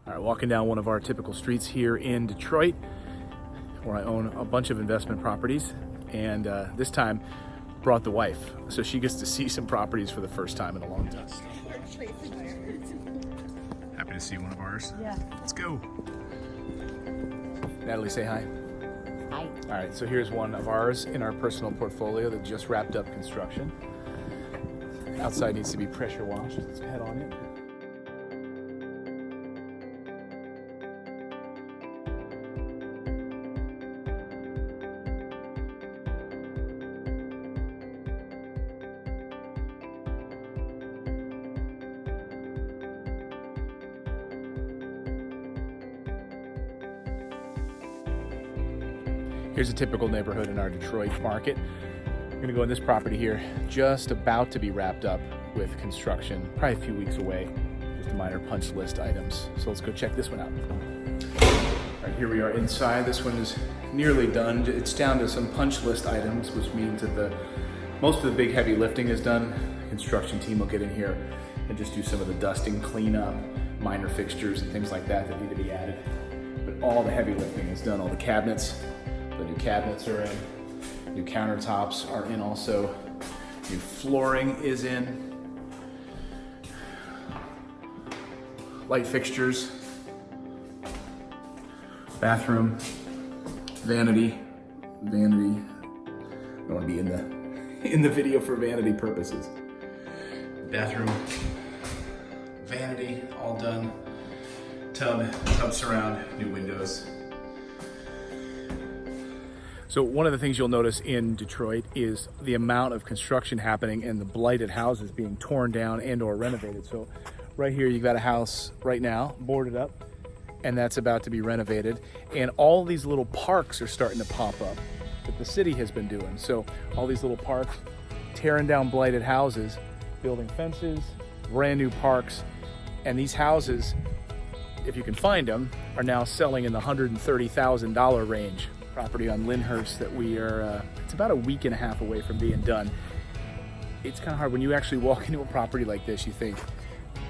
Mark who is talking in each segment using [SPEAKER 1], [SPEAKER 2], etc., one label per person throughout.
[SPEAKER 1] All right, walking down one of our typical streets here in Detroit, where I own a bunch of investment properties, and this time brought the wife, so she gets to see some properties for the first time in a long time. Happy to see one of ours.
[SPEAKER 2] Yeah.
[SPEAKER 1] Let's go. Natalie, say hi.
[SPEAKER 2] Hi.
[SPEAKER 1] All right, so here's one of ours in our personal portfolio that just wrapped up construction. Outside needs to be pressure washed. Let's head on in. Here's a typical neighborhood in our Detroit market. We're gonna go in this property here, just about to be wrapped up with construction, probably a few weeks away, just minor punch list items. So let's go check this one out. All right, here we are inside. This one is nearly done. It's down to some punch list items, which means that most of the big heavy lifting is done. The construction team will get in here and just do some of the dusting, cleanup, minor fixtures and things like that that need to be added. But all the heavy lifting is done. All the cabinets, the new cabinets are in, new countertops are in also, new flooring is in, light fixtures, bathroom, vanity. I don't want to be in the video for vanity purposes. Bathroom, vanity, all done. Tub surround, new windows. So one of the things you'll notice in Detroit is the amount of construction happening and the blighted houses being torn down and or renovated. So right here, you've got a house right now boarded up, and that's about to be renovated. And all these little parks are starting to pop up that the city has been doing. So all these little parks, tearing down blighted houses, building fences, brand new parks. And these houses, if you can find them, are now selling in the $130,000 range. Property on Lyndhurst that we are, it's about a week and a half away from being done. It's kind of hard when you actually walk into a property like this, you think,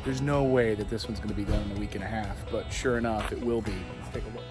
[SPEAKER 1] there's no way that this one's gonna be done in a week and a half, but sure enough, it will be. Let's take a look.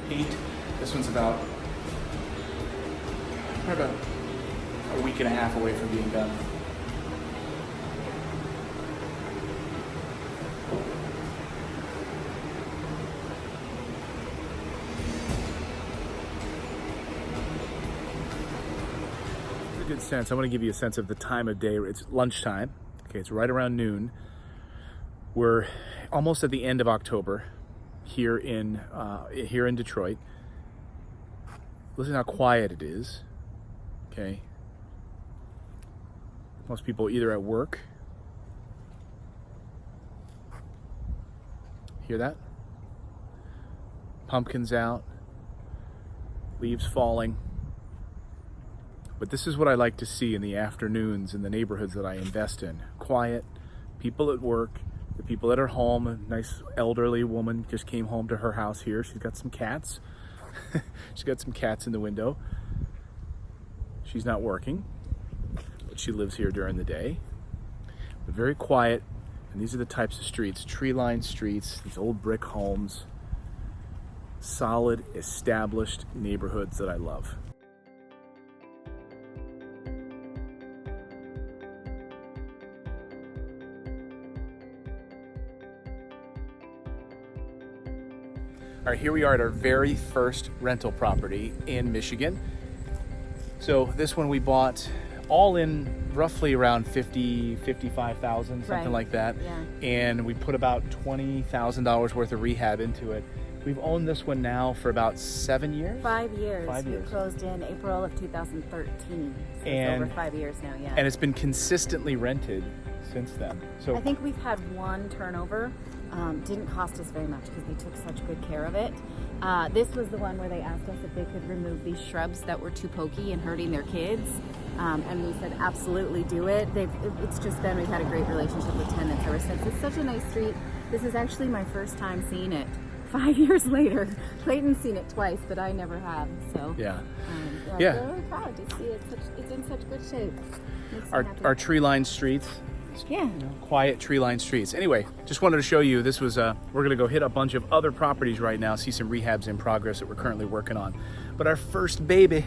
[SPEAKER 1] Paint. This one's probably about a week and a half away from being done. A good sense. I want to give you a sense of the time of day. It's lunchtime. Okay, it's right around noon. We're almost at the end of October. Here in Detroit. Listen how quiet it is. Okay. Most people either at work. Hear that? Pumpkins out, leaves falling. But this is what I like to see in the afternoons in the neighborhoods that I invest in. Quiet, people at work. The people that are home, a nice elderly woman just came home to her house here. She's got some cats. She's got some cats in the window. She's not working, but she lives here during the day. But very quiet, and these are the types of streets, tree-lined streets, these old brick homes, solid, established neighborhoods that I love. All right, here we are at our very first rental property in Michigan. So this one we bought all in roughly around 55,000, something like that.
[SPEAKER 2] Yeah.
[SPEAKER 1] And we put about $20,000 worth of rehab into it. We've owned this one now for about 7 years?
[SPEAKER 2] 5 years.
[SPEAKER 1] 5 years.
[SPEAKER 2] We closed in April of 2013. So
[SPEAKER 1] And-
[SPEAKER 2] it's over 5 years now, yeah.
[SPEAKER 1] And it's been consistently rented since then. So
[SPEAKER 2] I think we've had one turnover. Didn't cost us very much because they took such good care of it. This was the one where they asked us if they could remove these shrubs that were too pokey and hurting their kids. And we said, absolutely do it. It's just been, we've had a great relationship with tenants ever since. It's such a nice street. This is actually my first time seeing it 5 years later. Clayton's seen it twice, but I never have. So
[SPEAKER 1] Yeah.
[SPEAKER 2] yeah. I'm really proud to see it. It's in such good shape. Makes me happy.
[SPEAKER 1] Our tree-lined streets.
[SPEAKER 2] Yeah.
[SPEAKER 1] Quiet tree-lined streets. Anyway, just wanted to show you, this was, we're gonna go hit a bunch of other properties right now, see some rehabs in progress that we're currently working on. But our first baby